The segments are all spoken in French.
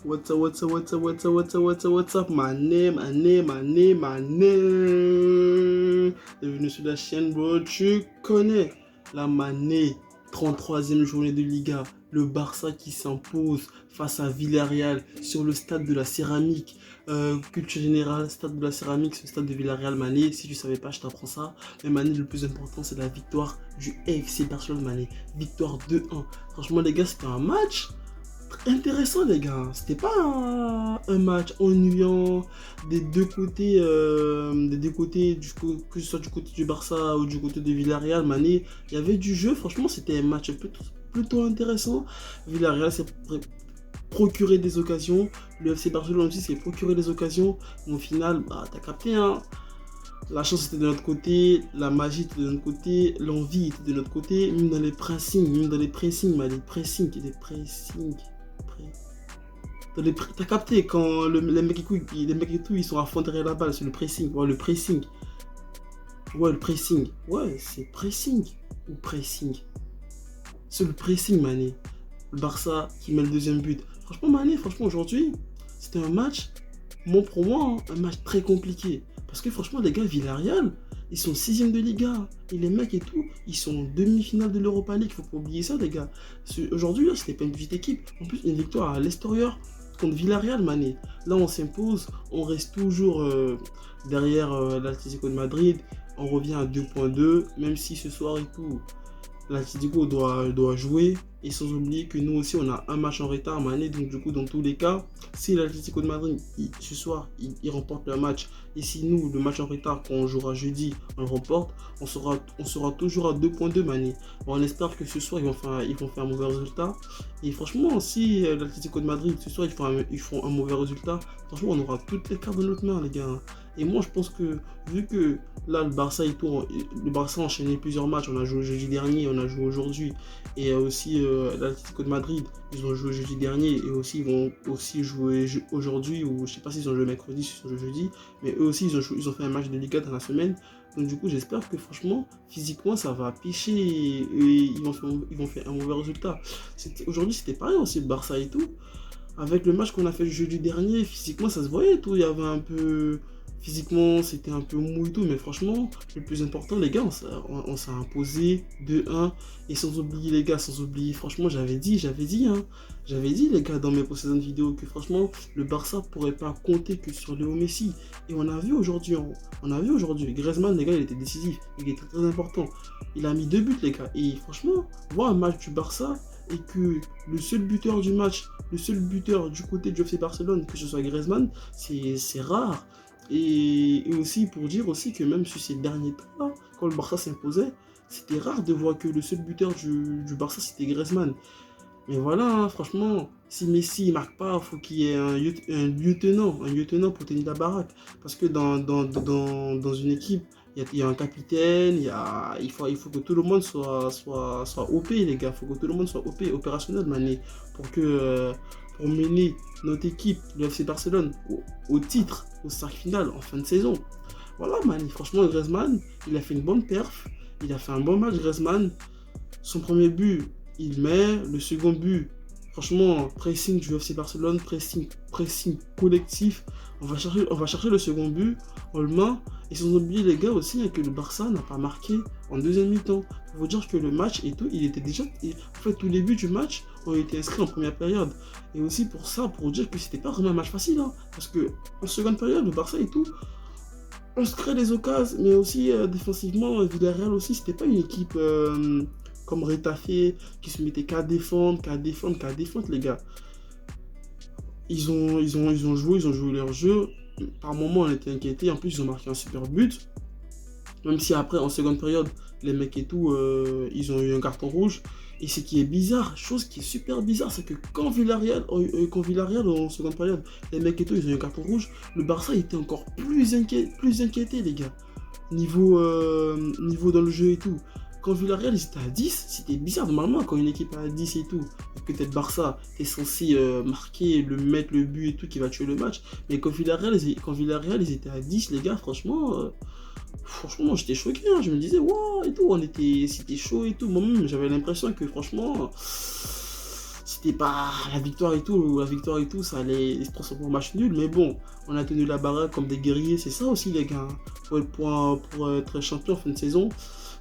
What's up, what's up, what's up, what's up, what's up, what's up, what's up, mané. Bienvenue sur la chaîne, bro. Tu connais la mané. 33e journée de Liga. Le Barça qui s'impose face à Villarreal sur le stade de la Céramique. Culture générale, stade de la Céramique, ce stade de Villarreal, mané. Si tu savais pas, je t'apprends ça. Mais mané, le plus important, c'est la victoire du FC Barcelone, mané. Victoire 2-1. Franchement, les gars, c'était un match intéressant, les gars. C'était pas un match ennuyant des deux côtés, que ce soit du côté du Barça ou du côté de Villarreal, Mané. Il y avait du jeu, franchement, c'était un match plutôt intéressant. Villarreal s'est procuré des occasions, le FC Barcelone aussi s'est procuré des occasions. Mais au final, bah, t'as capté, hein. La chance était de notre côté, la magie était de notre côté, l'envie était de notre côté, même dans les pressings, mais les pressings. T'as capté quand les mecs et tout, ils sont à fond derrière la balle, c'est le pressing. Ouais, le pressing. Ouais, c'est pressing ou pressing. C'est le pressing, mané. Le Barça qui met le deuxième but. Franchement, mané, aujourd'hui, c'était un match, pour moi, hein, un match très compliqué. Parce que franchement, les gars, Villarreal, ils sont 6e de Liga. Et les mecs et tout, ils sont en demi-finale de l'Europa League. Faut pas oublier ça, les gars. Aujourd'hui, là, c'était pas une petite équipe. En plus, une victoire à l'extérieur contre Villarreal, mané. Là, on s'impose. On reste toujours derrière l'Atlético de Madrid. On revient à 2.2. Même si ce soir et tout, l'Atlético doit jouer. Et sans oublier que nous aussi, on a un match en retard, mané. Donc, du coup, dans tous les cas, si l'Atlético de Madrid, ce soir, il remporte le match, et si nous, le match en retard, qu'on jouera jeudi, on le remporte, on sera toujours à 2.2, mané. Bon, on espère que ce soir, ils vont faire un mauvais résultat. Et franchement, si l'Atlético de Madrid, ce soir, ils font un mauvais résultat, franchement, on aura toutes les cartes de notre main, les gars. Et moi, je pense que, vu que là, le Barça a enchaîné plusieurs matchs, on a joué jeudi dernier, on a joué aujourd'hui, et aussi l'Atlético de Madrid, ils ont joué jeudi dernier, et aussi ils vont aussi jouer aujourd'hui, ou je sais pas s'ils ont joué mercredi, s'ils ont joué jeudi, mais eux aussi, ils ont fait un match de Liga dans la semaine. Donc du coup, j'espère que franchement, physiquement, ça va pêcher, et ils vont faire un mauvais résultat. Aujourd'hui, c'était pareil aussi, le Barça et tout. Avec le match qu'on a fait jeudi dernier, physiquement, ça se voyait et tout, il y avait un peu... Physiquement, c'était un peu mou et tout, mais franchement, le plus important, les gars, on s'est imposé 2-1. Et sans oublier, les gars, franchement, j'avais dit, les gars, dans mes précédentes vidéos, que franchement, le Barça pourrait pas compter que sur Léo Messi. Et on a vu aujourd'hui, Griezmann, les gars, il était décisif, il était très important. Il a mis 2 buts, les gars. Et franchement, voir un match du Barça et que le seul buteur du match, le seul buteur du côté du FC Barcelone, que ce soit Griezmann, c'est rare. Et aussi pour dire aussi que même sur ces derniers temps, quand le Barça s'imposait, c'était rare de voir que le seul buteur du Barça c'était Griezmann. Mais voilà, hein, franchement, si Messi ne marque pas, il faut qu'il y ait un lieutenant pour tenir la baraque. Parce que dans une équipe, il y a un capitaine, il faut que tout le monde soit OP, les gars. Il faut que tout le monde soit OP, opérationnel, mané, pour mener notre équipe, le FC Barcelone, au titre, au cercle final, en fin de saison. Voilà, man. Franchement, Griezmann, il a fait une bonne perf. Il a fait un bon match, Griezmann. Son premier but, il met. Le second but, franchement, pressing du FC Barcelone, pressing collectif. On va chercher le second but, on le met. Et sans oublier, les gars, aussi, que le Barça n'a pas marqué en deuxième mi-temps. Il faut dire que le match et tout, il était déjà... En fait, tous les buts du match ont été inscrits en première période. Et aussi pour ça, pour dire que c'était pas vraiment un match facile. Hein, parce que en seconde période, le Barça et tout, on se crée des occasions. Mais aussi, défensivement, Villarreal aussi, c'était pas une équipe comme Retafe qui se mettait qu'à défendre, les gars. Ils ont joué leur jeu. Par moments, on était inquiétés. En plus, ils ont marqué un super but. Même si après, en seconde période, les mecs et tout, ils ont eu un carton rouge. Et ce qui est bizarre, chose qui est super bizarre, c'est que quand Villarreal en seconde période, les mecs et tout, ils ont eu un carton rouge, le Barça était encore plus inquiété, les gars. Niveau dans le jeu et tout. Quand Villarreal ils étaient à 10, c'était bizarre. Normalement, quand une équipe est à 10 et tout, et que t'es le Barça, t'es censé marquer, mettre le but et tout qui va tuer le match. Mais quand Villarreal ils étaient à 10, les gars, franchement, j'étais choqué. Hein. Je me disais, waouh, et tout, c'était chaud et tout. Moi-même, j'avais l'impression que franchement, c'était pas la victoire et tout, ça allait se transformer en match nul, mais bon, on a tenu la baraque comme des guerriers, c'est ça aussi les gars, pour être champion en fin de saison,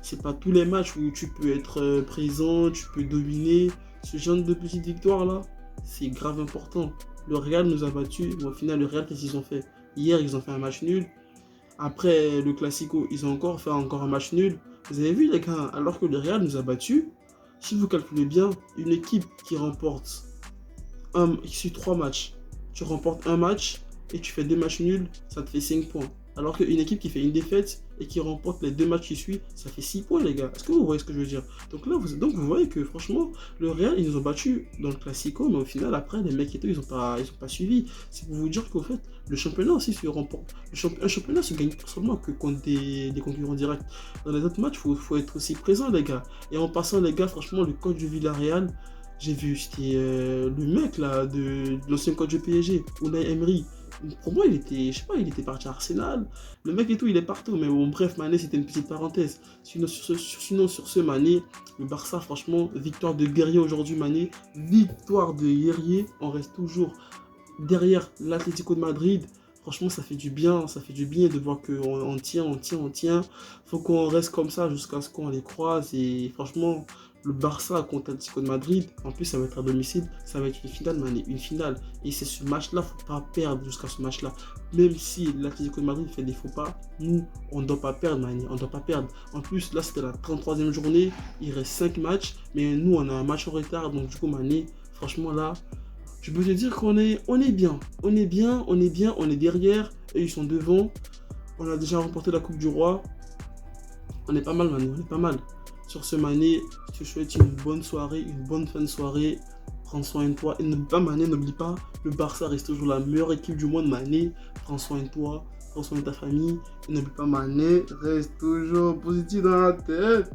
c'est pas tous les matchs où tu peux être présent, tu peux dominer, ce genre de petites victoires là, c'est grave important. Le Real nous a battus, mais au final le Real qu'est-ce qu'ils ont fait? Hier ils ont fait un match nul, après le Classico ils ont encore fait un match nul, vous avez vu les gars, alors que le Real nous a battus, si vous calculez bien, une équipe qui remporte sur 3 matchs, tu remportes un match et tu fais 2 matchs nuls, ça te fait 5 points. Alors qu'une équipe qui fait une défaite et qui remporte les 2 matchs qui suivent, ça fait 6 points les gars. Est-ce que vous voyez ce que je veux dire? Donc là, vous voyez que franchement, le Real, ils nous ont battus dans le Classico, mais au final, après, les mecs et tout, ils ont pas suivi. C'est pour vous dire qu'au fait, le championnat aussi se remporte. Un championnat se gagne pas seulement que contre des concurrents directs. Dans les autres matchs, faut être aussi présent les gars. Et en passant les gars, franchement, le coach du Villarreal, j'ai vu, c'était le mec là, de l'ancien coach du PSG, Unai Emery. Pour moi, il était, je sais pas, il était parti à Arsenal. Le mec et tout, il est partout. Mais bon, bref, Mané, c'était une petite parenthèse. Sinon, sur ce Mané, le Barça, franchement, victoire de guerrier aujourd'hui, Mané. Victoire de guerrier. On reste toujours derrière l'Atlético de Madrid. Franchement, ça fait du bien de voir qu'on on tient. Faut qu'on reste comme ça jusqu'à ce qu'on les croise. Et franchement, le Barça contre l'Atlético de Madrid, en plus, ça va être à domicile. Ça va être une finale, man, une finale. Et c'est ce match-là, faut pas perdre jusqu'à ce match-là. Même si l'Atlético de Madrid fait des faux pas, nous, on ne doit pas perdre, man. On ne doit pas perdre. En plus, là, c'était la 33e journée. Il reste 5 matchs. Mais nous, on a un match en retard. Donc, du coup, Mané, franchement, là, je peux te dire on est bien. On est bien, on est bien, on est derrière. Et ils sont devant. On a déjà remporté la Coupe du Roi. On est pas mal, Mané, on est pas mal. Sur ce, Mané, je te souhaite une bonne soirée, une bonne fin de soirée. Prends soin de toi. Et n'oublie pas, Mané, n'oublie pas, le Barça reste toujours la meilleure équipe du monde, Mané. Prends soin de toi, prends soin de ta famille. Et n'oublie pas, Mané, reste toujours positif dans la tête.